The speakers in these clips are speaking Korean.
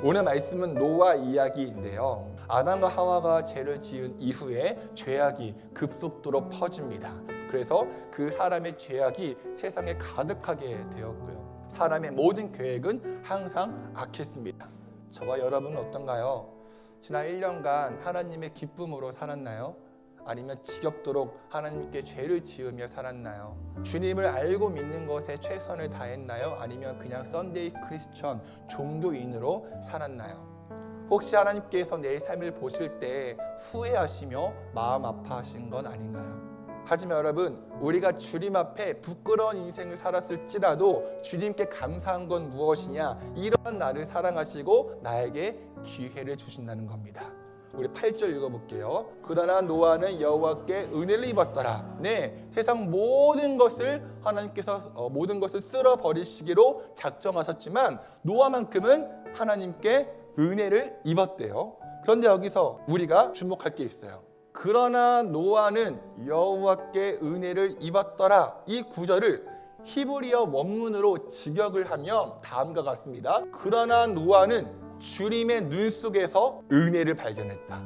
오늘 말씀은 노아 이야기인데요. 아담과 하와가 죄를 지은 이후에 죄악이 급속도로 퍼집니다. 그래서 그 사람의 죄악이 세상에 가득하게 되었고요. 사람의 모든 계획은 항상 악했습니다. 저와 여러분은 어떤가요? 지난 1년간 하나님의 기쁨으로 살았나요? 아니면 지겹도록 하나님께 죄를 지으며 살았나요? 주님을 알고 믿는 것에 최선을 다했나요? 아니면 그냥 썬데이 크리스천 종교인으로 살았나요? 혹시 하나님께서 내 삶을 보실 때 후회하시며 마음 아파하신 건 아닌가요? 하지만 여러분, 우리가 주님 앞에 부끄러운 인생을 살았을지라도 주님께 감사한 건 무엇이냐? 이런 나를 사랑하시고 나에게 기회를 주신다는 겁니다. 우리 8절 읽어볼게요. 그러나 노아는 여호와께 은혜를 입었더라. 네, 세상 모든 것을 하나님께서 모든 것을 쓸어버리시기로 작정하셨지만 노아만큼은 하나님께 은혜를 입었대요. 그런데 여기서 우리가 주목할 게 있어요. 그러나 노아는 여호와께 은혜를 입었더라. 이 구절을 히브리어 원문으로 직역을 하면 다음과 같습니다. 그러나 노아는 주님의 눈 속에서 은혜를 발견했다.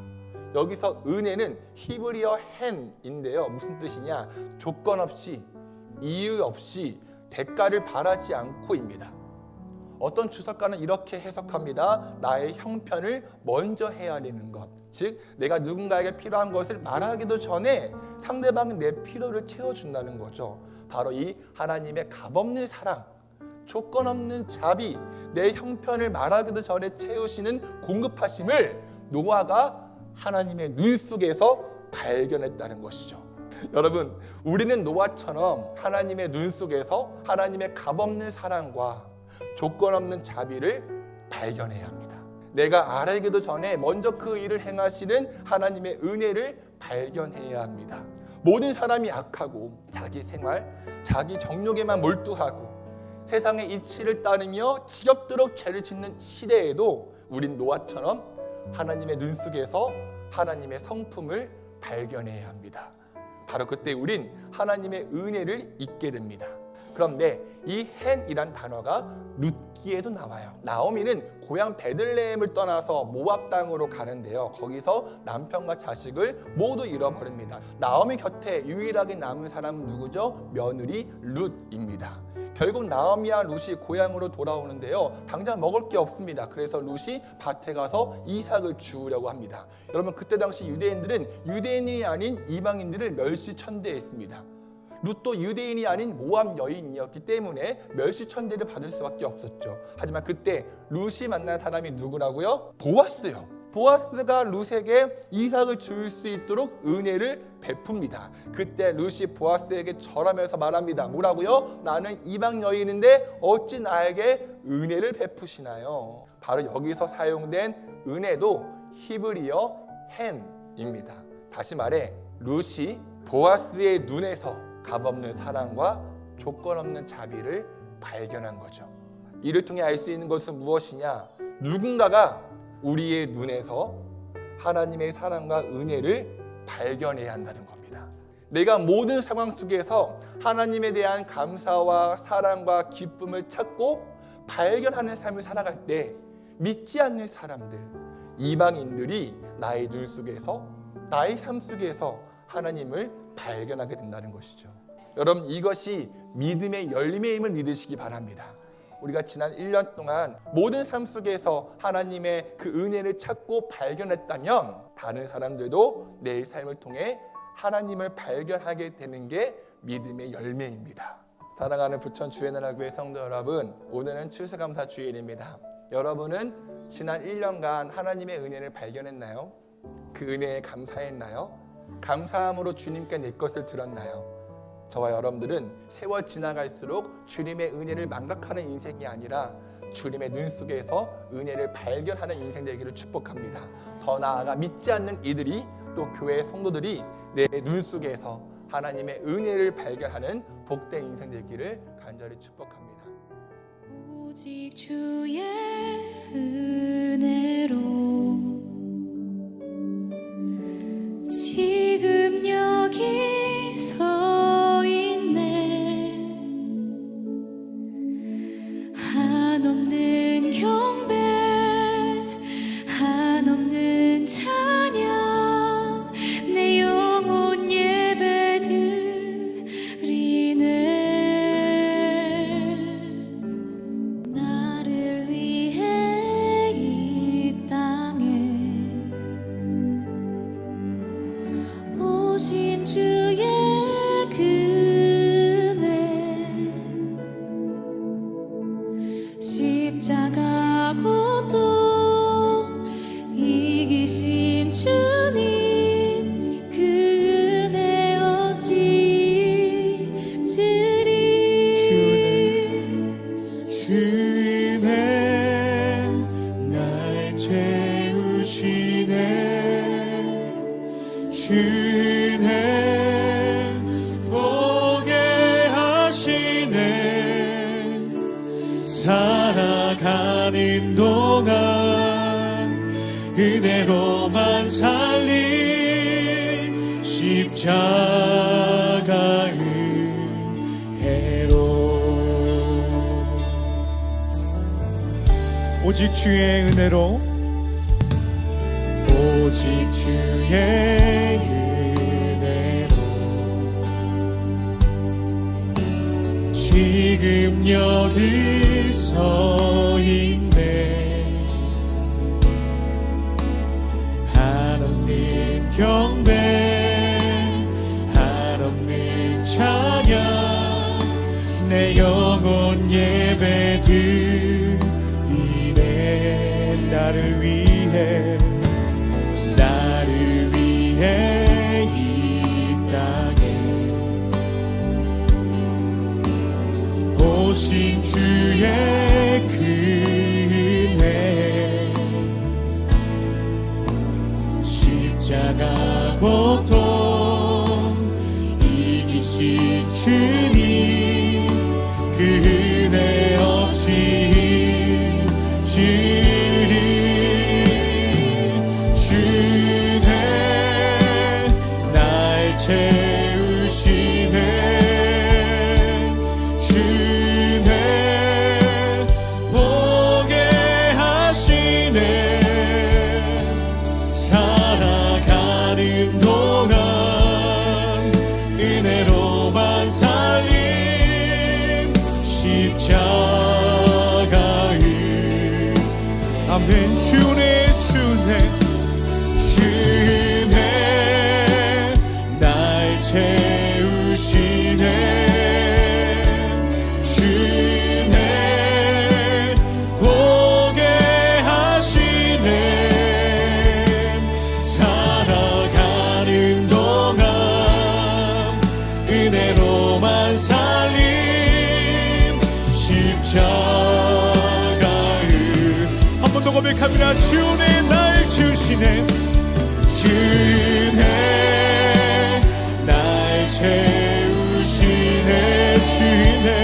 여기서 은혜는 히브리어 헨인데요. 무슨 뜻이냐? 조건 없이, 이유 없이, 대가를 바라지 않고입니다. 어떤 주석가는 이렇게 해석합니다. 나의 형편을 먼저 헤아리는 것. 즉 내가 누군가에게 필요한 것을 말하기도 전에 상대방이 내 필요를 채워준다는 거죠. 바로 이 하나님의 값없는 사랑, 조건 없는 자비, 내 형편을 말하기도 전에 채우시는 공급하심을 노아가 하나님의 눈 속에서 발견했다는 것이죠. 여러분, 우리는 노아처럼 하나님의 눈 속에서 하나님의 값없는 사랑과 조건 없는 자비를 발견해야 합니다. 내가 알기도 전에 먼저 그 일을 행하시는 하나님의 은혜를 발견해야 합니다. 모든 사람이 악하고 자기 생활, 자기 정욕에만 몰두하고 세상의 이치를 따르며 지겹도록 죄를 짓는 시대에도 우린 노아처럼 하나님의 눈 속에서 하나님의 성품을 발견해야 합니다. 바로 그때 우린 하나님의 은혜를 잊게 됩니다. 그런데 이 헨이란 단어가 룻기에도 나와요. 나오미는 고향 베들레헴을 떠나서 모압 땅으로 가는데요. 거기서 남편과 자식을 모두 잃어버립니다. 나오미 곁에 유일하게 남은 사람은 누구죠? 며느리 룻입니다. 결국 나오미와 룻이 고향으로 돌아오는데요. 당장 먹을 게 없습니다. 그래서 룻이 밭에 가서 이삭을 주우려고 합니다. 여러분, 그때 당시 유대인들은 유대인이 아닌 이방인들을 멸시천대했습니다. 룻도 유대인이 아닌 모압 여인이었기 때문에 멸시천대를 받을 수밖에 없었죠. 하지만 그때 룻이 만난 사람이 누구라고요? 보아스요. 보아스가 룻에게 이삭을 줄 수 있도록 은혜를 베풉니다. 그때 룻이 보아스에게 절하면서 말합니다. 뭐라고요? 나는 이방 여인인데 어찌 나에게 은혜를 베푸시나요? 바로 여기서 사용된 은혜도 히브리어 헨입니다. 다시 말해 룻이 보아스의 눈에서 값없는 사랑과 조건 없는 자비를 발견한 거죠. 이를 통해 알 수 있는 것은 무엇이냐? 누군가가 우리의 눈에서 하나님의 사랑과 은혜를 발견해야 한다는 겁니다. 내가 모든 상황 속에서 하나님에 대한 감사와 사랑과 기쁨을 찾고 발견하는 삶을 살아갈 때 믿지 않는 사람들, 이방인들이 나의 눈 속에서, 나의 삶 속에서 하나님을 발견하게 된다는 것이죠. 여러분, 이것이 믿음의 열림의 힘을 믿으시기 바랍니다. 우리가 지난 1년 동안 모든 삶 속에서 하나님의 그 은혜를 찾고 발견했다면 다른 사람들도 내 삶을 통해 하나님을 발견하게 되는 게 믿음의 열매입니다. 사랑하는 부천 주일나라교회 성도 여러분, 오늘은 추수감사 주일입니다. 여러분은 지난 1년간 하나님의 은혜를 발견했나요? 그 은혜에 감사했나요? 감사함으로 주님께 내 것을 드렸나요? 저와 여러분들은 세월 지나갈수록 주님의 은혜를 망각하는 인생이 아니라 주님의 눈 속에서 은혜를 발견하는 인생 되기를 축복합니다. 더 나아가 믿지 않는 이들이, 또 교회 성도들이 내 눈 속에서 하나님의 은혜를 발견하는 복된 인생 되기를 간절히 축복합니다. 오직 주의 은혜로 지금 여기 서 있네. 한없는 경배 살아가는 동안 은혜로만 살린 십자가 은혜로 오직 주의 은혜로 오직 주의 은혜로 지금 여기 서 있네 한없는 경배 한없는 찬양 내 영혼 예배 드리네 나를 위해 이 땅에 오신 주의 그 은혜 십자가 고통 이기신 주님 그 은혜 어찌 주리 채우시네 주네 보게 하시네 살아가는 동안 은혜로만 살림 십자가 아멘 주네 채우시네 주네 보게 하시네 살아가는 동안 은혜로만 살림 십자가 한 번 더 고백합니다 주네 날 주시네 주네 날 채우시네 주네